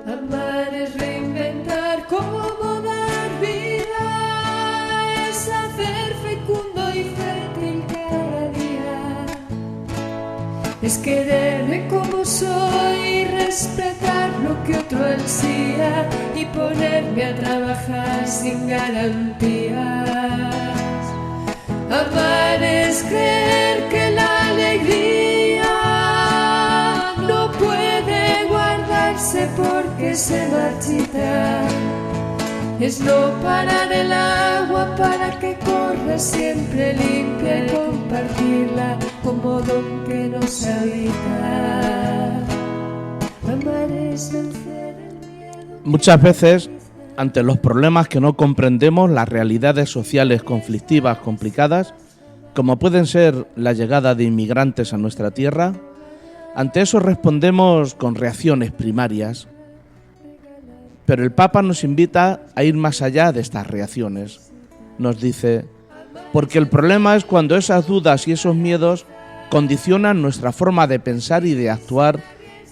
Amar es reinventar cómo dar vida, es hacer fecundo y fértil cada día. Es quererme como soy, respetar lo que otro ansía y ponerme a trabajar sin garantías. Amar es creer que la alegría no puede guardarse porque se marchita. Es no parar el agua para que corra siempre limpia y compartirla como don que nos habita. Amar es vencer el miedo. Muchas veces, ante los problemas que no comprendemos, las realidades sociales conflictivas complicadas, como pueden ser la llegada de inmigrantes a nuestra tierra, ante eso respondemos con reacciones primarias. Pero el Papa nos invita a ir más allá de estas reacciones. Nos dice, porque el problema es cuando esas dudas y esos miedos condicionan nuestra forma de pensar y de actuar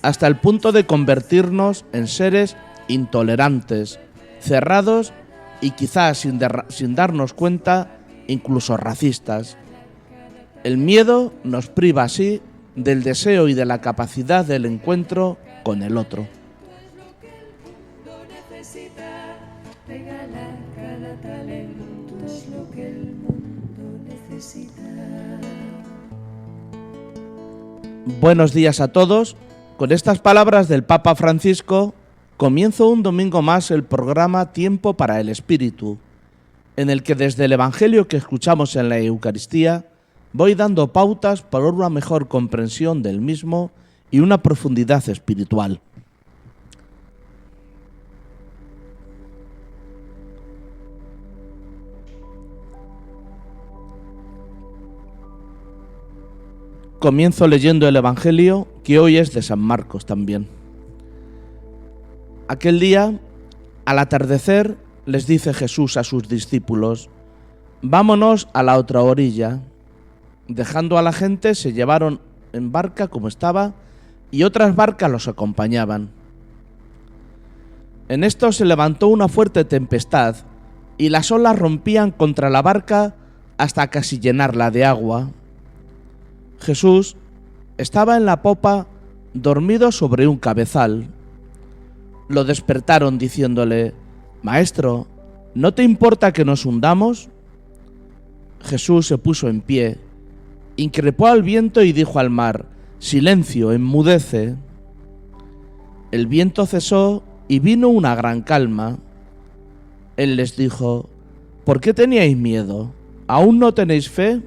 hasta el punto de convertirnos en seres intolerantes, cerrados y quizás sin darnos cuenta, incluso racistas. El miedo nos priva así del deseo y de la capacidad del encuentro con el otro. Regalar cada talento es lo que el mundo necesita. Buenos días a todos. Con estas palabras del Papa Francisco, comienzo un domingo más el programa Tiempo para el Espíritu, en el que desde el Evangelio que escuchamos en la Eucaristía voy dando pautas para una mejor comprensión del mismo y una profundidad espiritual. Comienzo leyendo el Evangelio, que hoy es de San Marcos también. Aquel día, al atardecer, les dice Jesús a sus discípulos: vámonos a la otra orilla. Dejando a la gente, se llevaron en barca como estaba, y otras barcas los acompañaban. En esto se levantó una fuerte tempestad, y las olas rompían contra la barca hasta casi llenarla de agua. Jesús estaba en la popa, dormido sobre un cabezal. Lo despertaron diciéndole: Maestro, ¿no te importa que nos hundamos? Jesús se puso en pie, increpó al viento y dijo al mar: Silencio, enmudece. El viento cesó y vino una gran calma. Él les dijo: ¿por qué teníais miedo? ¿Aún no tenéis fe?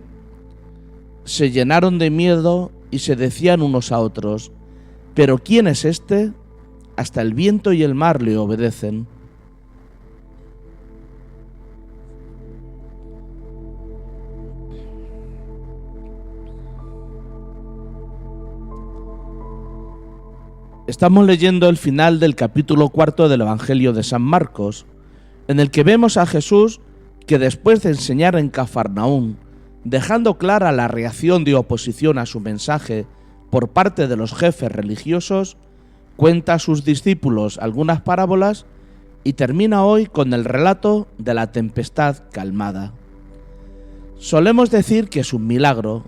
Se llenaron de miedo y se decían unos a otros: ¿pero quién es este? Hasta el viento y el mar le obedecen. Estamos leyendo el final del capítulo 4 del Evangelio de San Marcos, en el que vemos a Jesús que después de enseñar en Cafarnaún, dejando clara la reacción de oposición a su mensaje por parte de los jefes religiosos, cuenta a sus discípulos algunas parábolas y termina hoy con el relato de la tempestad calmada. Solemos decir que es un milagro,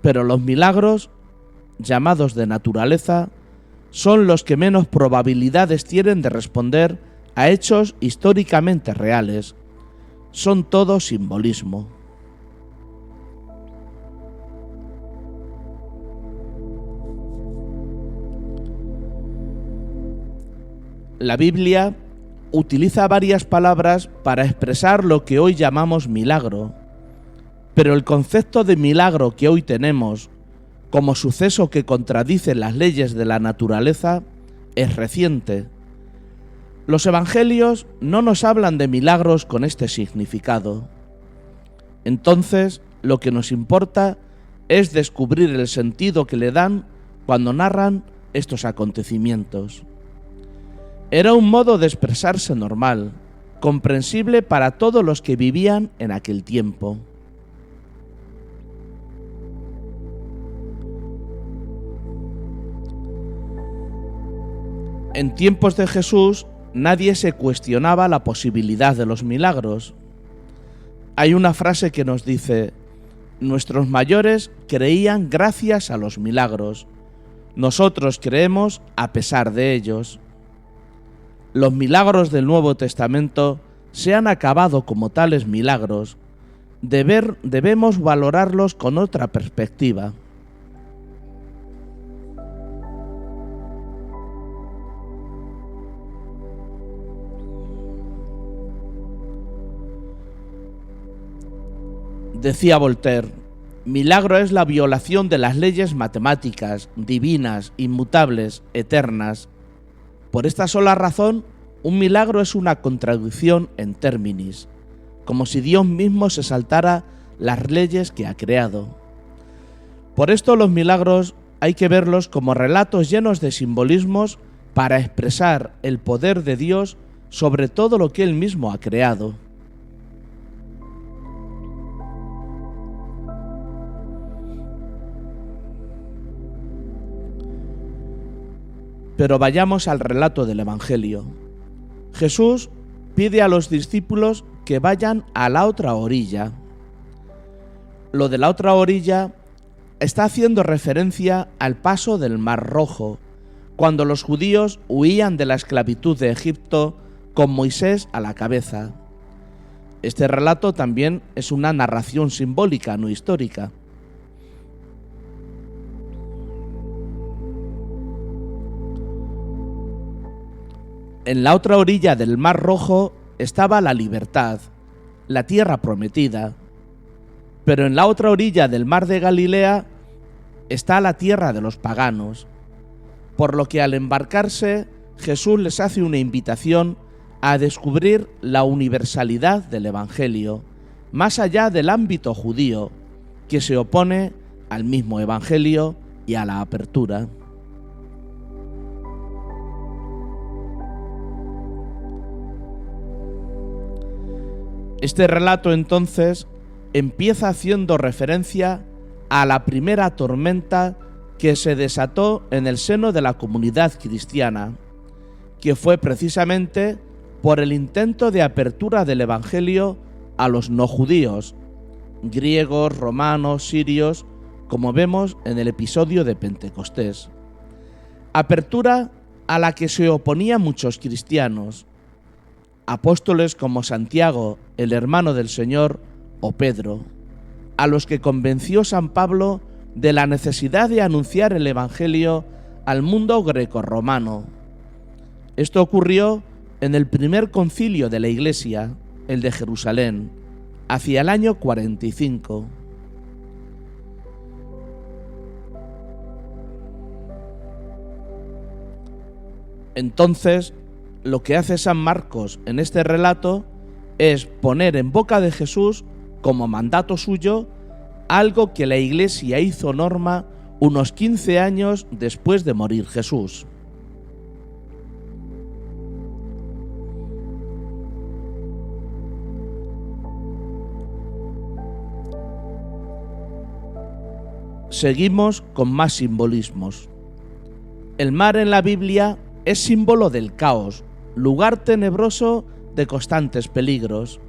pero los milagros, llamados de naturaleza, son los que menos probabilidades tienen de responder a hechos históricamente reales. Son todo simbolismo. La Biblia utiliza varias palabras para expresar lo que hoy llamamos milagro, pero el concepto de milagro que hoy tenemos como suceso que contradice las leyes de la naturaleza es reciente. Los evangelios no nos hablan de milagros con este significado. Entonces, lo que nos importa es descubrir el sentido que le dan cuando narran estos acontecimientos. Era un modo de expresarse normal, comprensible para todos los que vivían en aquel tiempo. En tiempos de Jesús, nadie se cuestionaba la posibilidad de los milagros. Hay una frase que nos dice: nuestros mayores creían gracias a los milagros, nosotros creemos a pesar de ellos. Los milagros del Nuevo Testamento se han acabado como tales milagros. Debemos valorarlos con otra perspectiva. Decía Voltaire: milagro es la violación de las leyes matemáticas, divinas, inmutables, eternas. Por esta sola razón, un milagro es una contradicción en términis, como si Dios mismo se saltara las leyes que ha creado. Por esto los milagros hay que verlos como relatos llenos de simbolismos para expresar el poder de Dios sobre todo lo que Él mismo ha creado. Pero vayamos al relato del Evangelio. Jesús pide a los discípulos que vayan a la otra orilla. Lo de la otra orilla está haciendo referencia al paso del Mar Rojo, cuando los judíos huían de la esclavitud de Egipto con Moisés a la cabeza. Este relato también es una narración simbólica, no histórica. En la otra orilla del Mar Rojo estaba la libertad, la tierra prometida, pero en la otra orilla del Mar de Galilea está la tierra de los paganos, por lo que al embarcarse Jesús les hace una invitación a descubrir la universalidad del Evangelio, más allá del ámbito judío, que se opone al mismo Evangelio y a la apertura. Este relato entonces empieza haciendo referencia a la primera tormenta que se desató en el seno de la comunidad cristiana, que fue precisamente por el intento de apertura del Evangelio a los no judíos, griegos, romanos, sirios, como vemos en el episodio de Pentecostés. Apertura a la que se oponían muchos cristianos, apóstoles como Santiago, el hermano del Señor, o Pedro, a los que convenció San Pablo de la necesidad de anunciar el Evangelio al mundo grecorromano. Esto ocurrió en el primer concilio de la Iglesia, el de Jerusalén, hacia el año 45. Entonces, lo que hace San Marcos en este relato es poner en boca de Jesús, como mandato suyo, algo que la Iglesia hizo norma unos 15 años después de morir Jesús. Seguimos con más simbolismos. El mar en la Biblia es símbolo del caos, lugar tenebroso de constantes peligros.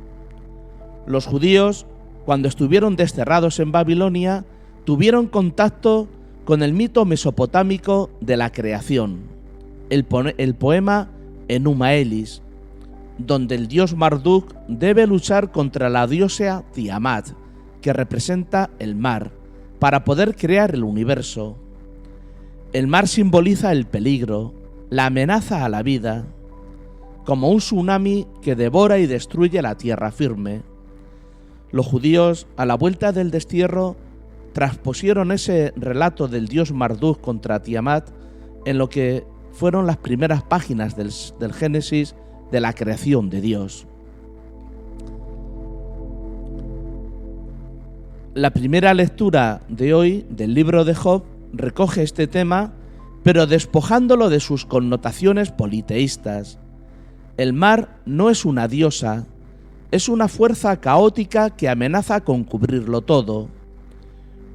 Los judíos, cuando estuvieron desterrados en Babilonia, tuvieron contacto con el mito mesopotámico de la creación, el poema Enuma Elis, donde el dios Marduk debe luchar contra la diosa Tiamat, que representa el mar, para poder crear el universo. El mar simboliza el peligro, la amenaza a la vida, como un tsunami que devora y destruye la tierra firme. Los judíos, a la vuelta del destierro, transpusieron ese relato del dios Marduk contra Tiamat en lo que fueron las primeras páginas del Génesis de la creación de Dios. La primera lectura de hoy del libro de Job recoge este tema, pero despojándolo de sus connotaciones politeístas. El mar no es una diosa, es una fuerza caótica que amenaza con cubrirlo todo.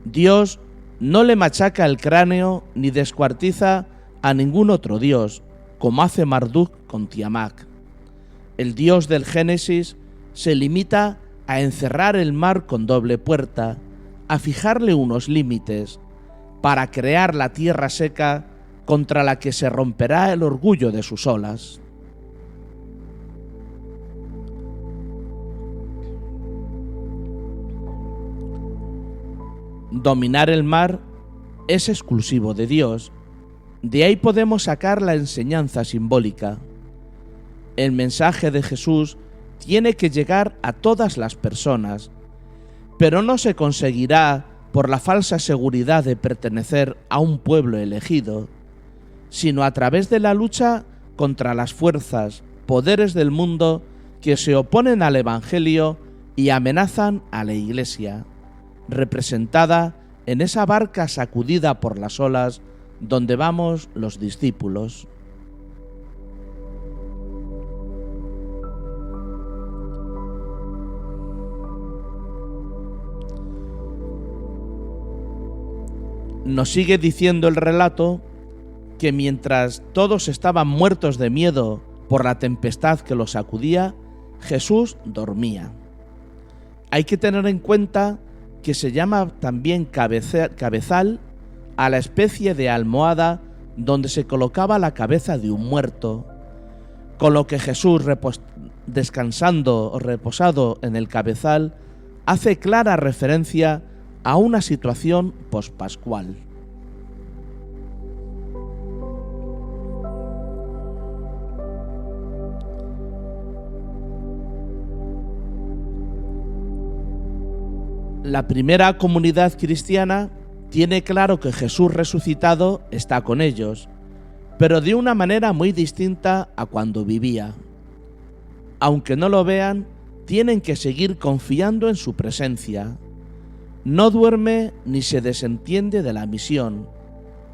Dios no le machaca el cráneo ni descuartiza a ningún otro dios, como hace Marduk con Tiamat. El dios del Génesis se limita a encerrar el mar con doble puerta, a fijarle unos límites, para crear la tierra seca contra la que se romperá el orgullo de sus olas. Dominar el mar es exclusivo de Dios. De ahí podemos sacar la enseñanza simbólica. El mensaje de Jesús tiene que llegar a todas las personas, pero no se conseguirá por la falsa seguridad de pertenecer a un pueblo elegido, sino a través de la lucha contra las fuerzas, poderes del mundo que se oponen al Evangelio y amenazan a la Iglesia, representada en esa barca sacudida por las olas donde vamos los discípulos. Nos sigue diciendo el relato que mientras todos estaban muertos de miedo por la tempestad que los sacudía, Jesús dormía. Hay que tener en cuenta que se llama también cabezal a la especie de almohada donde se colocaba la cabeza de un muerto, con lo que Jesús, descansando o reposado en el cabezal, hace clara referencia a una situación pospascual. La primera comunidad cristiana tiene claro que Jesús resucitado está con ellos, pero de una manera muy distinta a cuando vivía. Aunque no lo vean, tienen que seguir confiando en su presencia. No duerme ni se desentiende de la misión,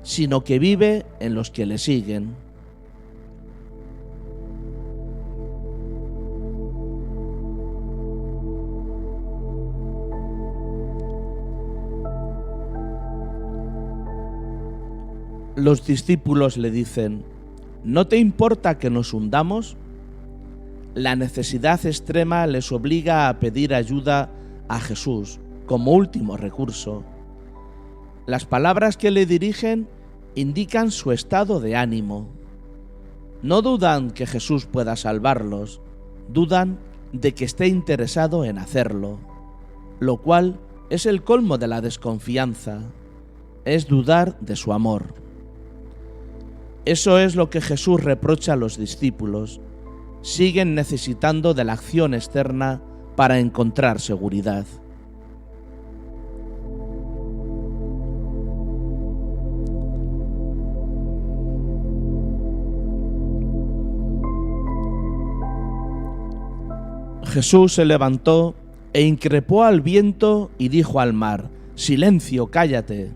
sino que vive en los que le siguen. Los discípulos le dicen: ¿no te importa que nos hundamos? La necesidad extrema les obliga a pedir ayuda a Jesús como último recurso. Las palabras que le dirigen indican su estado de ánimo. No dudan que Jesús pueda salvarlos, dudan de que esté interesado en hacerlo, lo cual es el colmo de la desconfianza, es dudar de su amor. Eso es lo que Jesús reprocha a los discípulos. Siguen necesitando de la acción externa para encontrar seguridad. Jesús se levantó e increpó al viento y dijo al mar: «Silencio, cállate».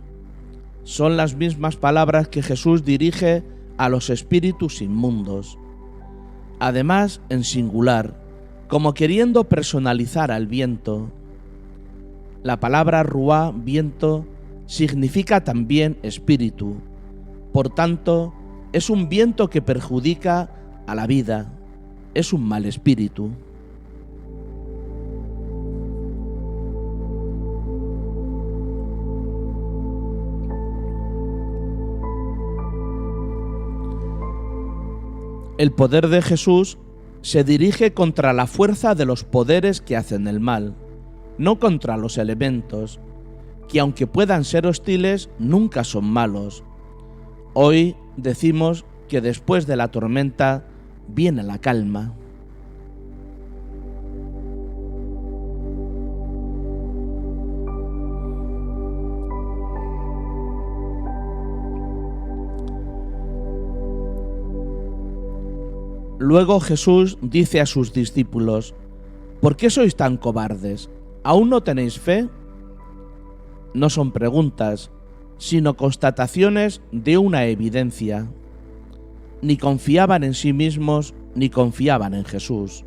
Son las mismas palabras que Jesús dirige a los espíritus inmundos. Además, en singular, como queriendo personalizar al viento. La palabra ruá, viento, significa también espíritu. Por tanto, es un viento que perjudica a la vida, es un mal espíritu. El poder de Jesús se dirige contra la fuerza de los poderes que hacen el mal, no contra los elementos, que aunque puedan ser hostiles, nunca son malos. Hoy decimos que después de la tormenta viene la calma. Luego Jesús dice a sus discípulos: ¿por qué sois tan cobardes? ¿Aún no tenéis fe? No son preguntas, sino constataciones de una evidencia. Ni confiaban en sí mismos, ni confiaban en Jesús.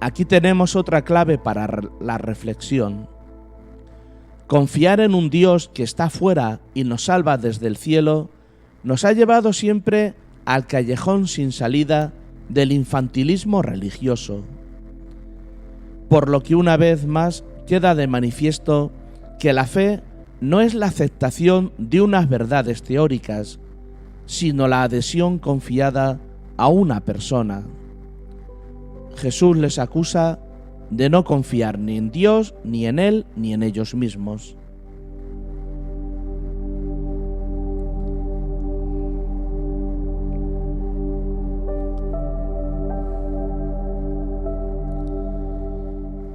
Aquí tenemos otra clave para la reflexión. Confiar en un Dios que está fuera y nos salva desde el cielo nos ha llevado siempre al callejón sin salida del infantilismo religioso. Por lo que una vez más queda de manifiesto que la fe no es la aceptación de unas verdades teóricas, sino la adhesión confiada a una persona. Jesús les acusa de no confiar ni en Dios, ni en Él, ni en ellos mismos.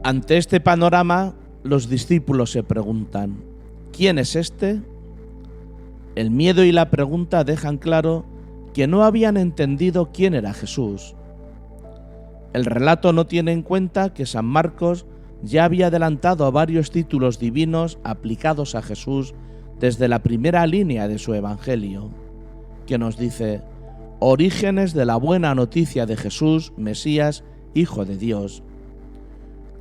Ante este panorama, los discípulos se preguntan: ¿quién es este? El miedo y la pregunta dejan claro que no habían entendido quién era Jesús. El relato no tiene en cuenta que San Marcos ya había adelantado a varios títulos divinos aplicados a Jesús desde la primera línea de su Evangelio, que nos dice: orígenes de la buena noticia de Jesús, Mesías, Hijo de Dios.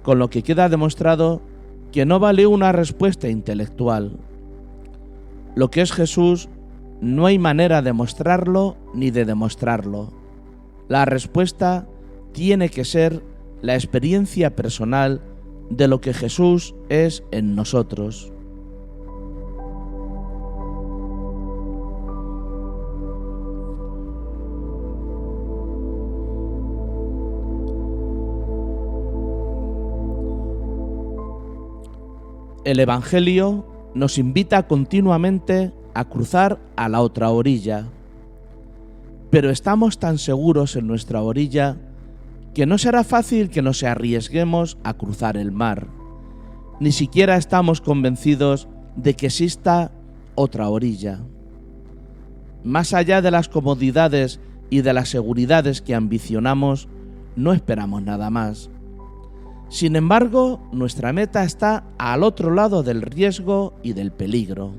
Con lo que queda demostrado que no vale una respuesta intelectual. Lo que es Jesús no hay manera de mostrarlo ni de demostrarlo. La respuesta tiene que ser la experiencia personal de lo que Jesús es en nosotros. El Evangelio nos invita continuamente a cruzar a la otra orilla, pero estamos tan seguros en nuestra orilla que no será fácil que nos arriesguemos a cruzar el mar. Ni siquiera estamos convencidos de que exista otra orilla. Más allá de las comodidades y de las seguridades que ambicionamos, no esperamos nada más. Sin embargo, nuestra meta está al otro lado del riesgo y del peligro.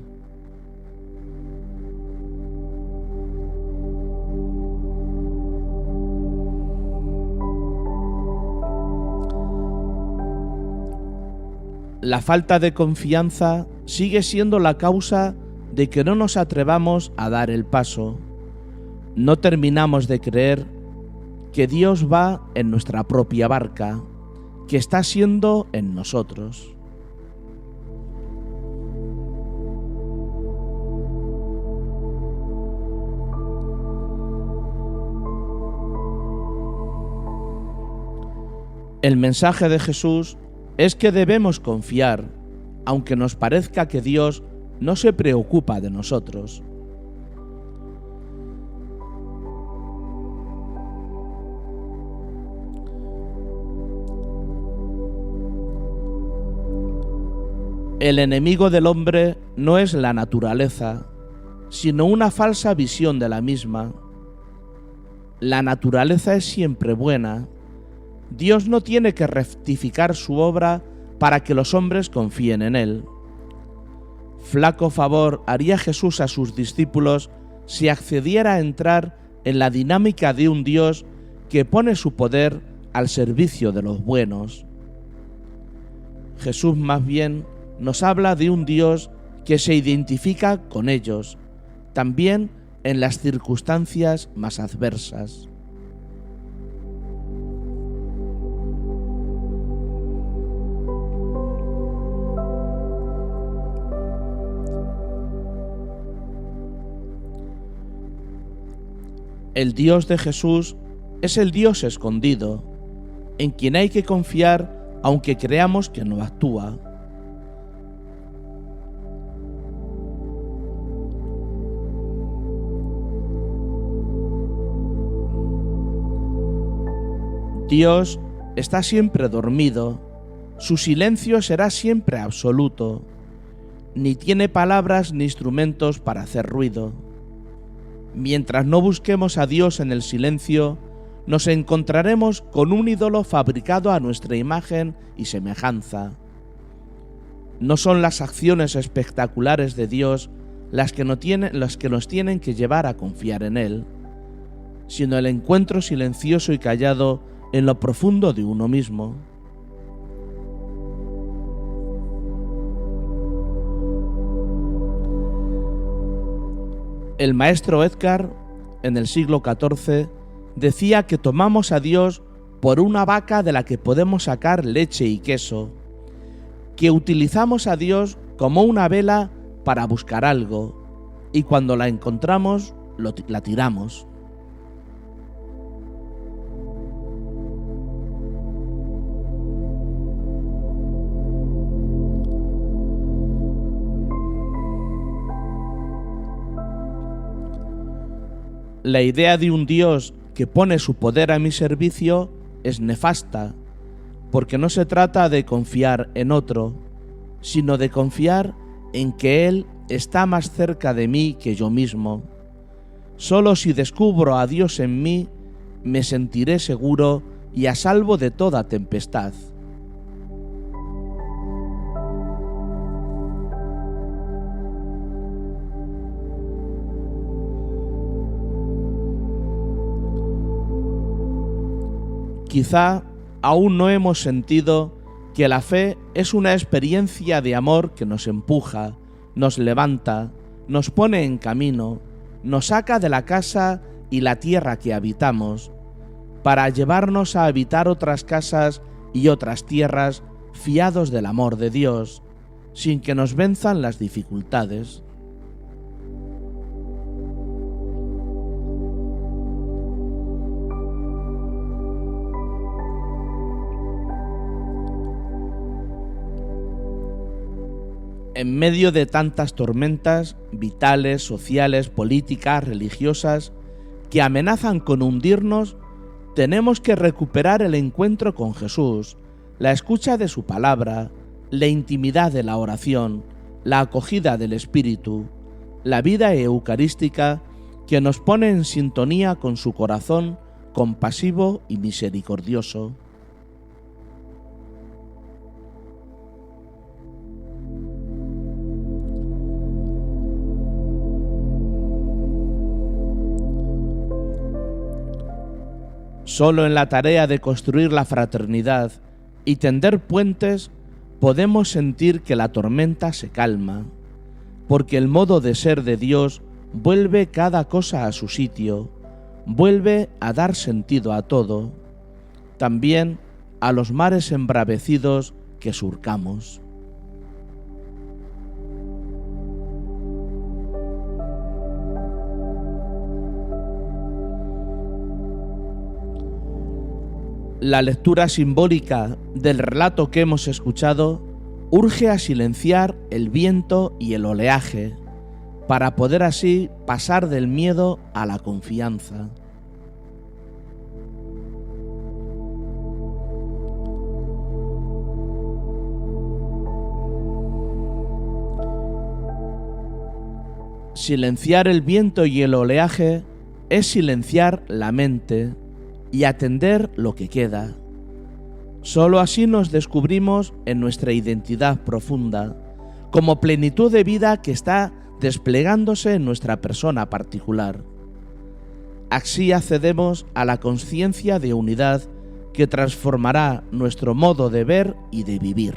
La falta de confianza sigue siendo la causa de que no nos atrevamos a dar el paso. No terminamos de creer que Dios va en nuestra propia barca, que está siendo en nosotros. El mensaje de Jesús es que debemos confiar, aunque nos parezca que Dios no se preocupa de nosotros. El enemigo del hombre no es la naturaleza, sino una falsa visión de la misma. La naturaleza es siempre buena. Dios no tiene que rectificar su obra para que los hombres confíen en Él. Flaco favor haría Jesús a sus discípulos si accediera a entrar en la dinámica de un Dios que pone su poder al servicio de los buenos. Jesús más bien nos habla de un Dios que se identifica con ellos, también en las circunstancias más adversas. El Dios de Jesús es el Dios escondido, en quien hay que confiar aunque creamos que no actúa. Dios está siempre dormido, su silencio será siempre absoluto, ni tiene palabras ni instrumentos para hacer ruido. Mientras no busquemos a Dios en el silencio, nos encontraremos con un ídolo fabricado a nuestra imagen y semejanza. No son las acciones espectaculares de Dios las que nos tienen que llevar a confiar en Él, sino el encuentro silencioso y callado en lo profundo de uno mismo. El maestro Edgar en el siglo XIV, decía que tomamos a Dios por una vaca de la que podemos sacar leche y queso, que utilizamos a Dios como una vela para buscar algo, y cuando la encontramos, la tiramos. La idea de un Dios que pone su poder a mi servicio es nefasta, porque no se trata de confiar en otro, sino de confiar en que Él está más cerca de mí que yo mismo. Solo si descubro a Dios en mí, me sentiré seguro y a salvo de toda tempestad. Quizá aún no hemos sentido que la fe es una experiencia de amor que nos empuja, nos levanta, nos pone en camino, nos saca de la casa y la tierra que habitamos, para llevarnos a habitar otras casas y otras tierras fiados del amor de Dios, sin que nos venzan las dificultades. En medio de tantas tormentas vitales, sociales, políticas, religiosas, que amenazan con hundirnos, tenemos que recuperar el encuentro con Jesús, la escucha de su palabra, la intimidad de la oración, la acogida del Espíritu, la vida eucarística que nos pone en sintonía con su corazón compasivo y misericordioso. Solo en la tarea de construir la fraternidad y tender puentes podemos sentir que la tormenta se calma, porque el modo de ser de Dios vuelve cada cosa a su sitio, vuelve a dar sentido a todo, también a los mares embravecidos que surcamos. La lectura simbólica del relato que hemos escuchado urge a silenciar el viento y el oleaje, para poder así pasar del miedo a la confianza. Silenciar el viento y el oleaje es silenciar la mente y atender lo que queda. Solo así nos descubrimos en nuestra identidad profunda, como plenitud de vida que está desplegándose en nuestra persona particular. Así accedemos a la conciencia de unidad que transformará nuestro modo de ver y de vivir.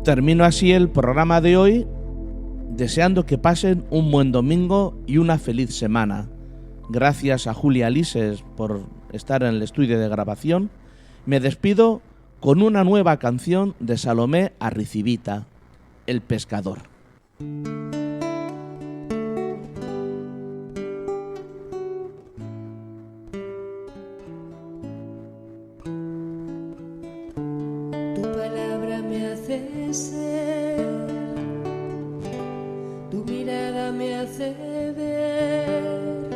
Termino así el programa de hoy, deseando que pasen un buen domingo y una feliz semana. Gracias a Julia Lises por estar en el estudio de grabación. Me despido con una nueva canción de Salomé Arricibita, El pescador. Tu palabra me hace ser, tu mirada me hace ver,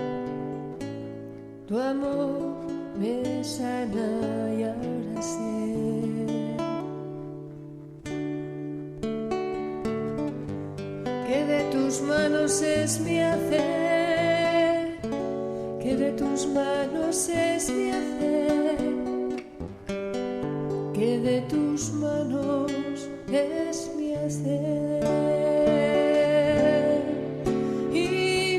tu amor me sana y ahora sé que de tus manos es mi hacer, que de tus manos es mi hacer, que de tus manos es mi hacer. Y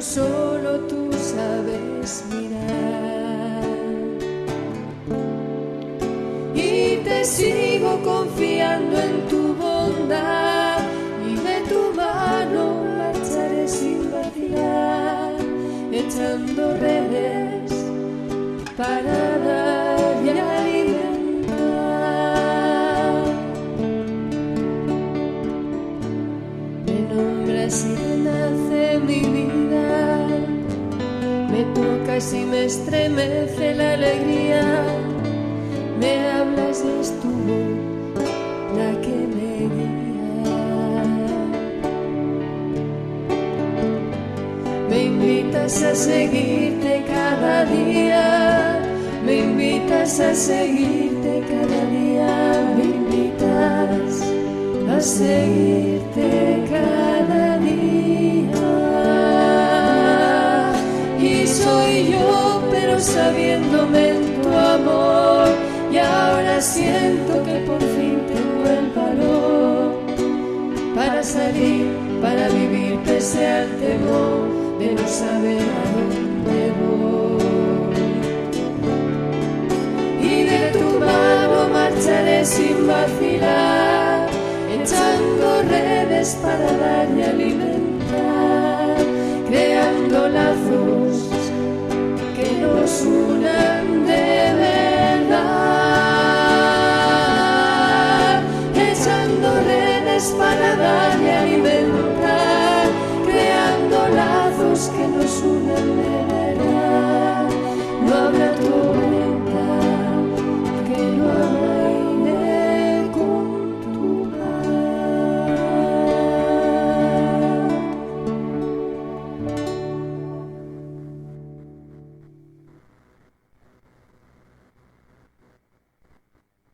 como solo tú sabes mirar. Y te sigo confiando en tu bondad, y de tu mano marcharé sin vacilar, echando redes para dar y alimentar. Me nombras y renace mi vida, me tocas y me estremece la alegría, me hablas y es tu voz la que me guía. Me invitas a seguirte cada día, me invitas a seguirte cada día, me invitas a seguirte cada día. Y soy yo, pero sabiéndome en tu amor, y ahora siento que por fin tengo el valor para salir, para vivir pese al temor de no saber a dónde voy. Y de tu mano marcharé sin vacilar, echando redes para dar y alimentar.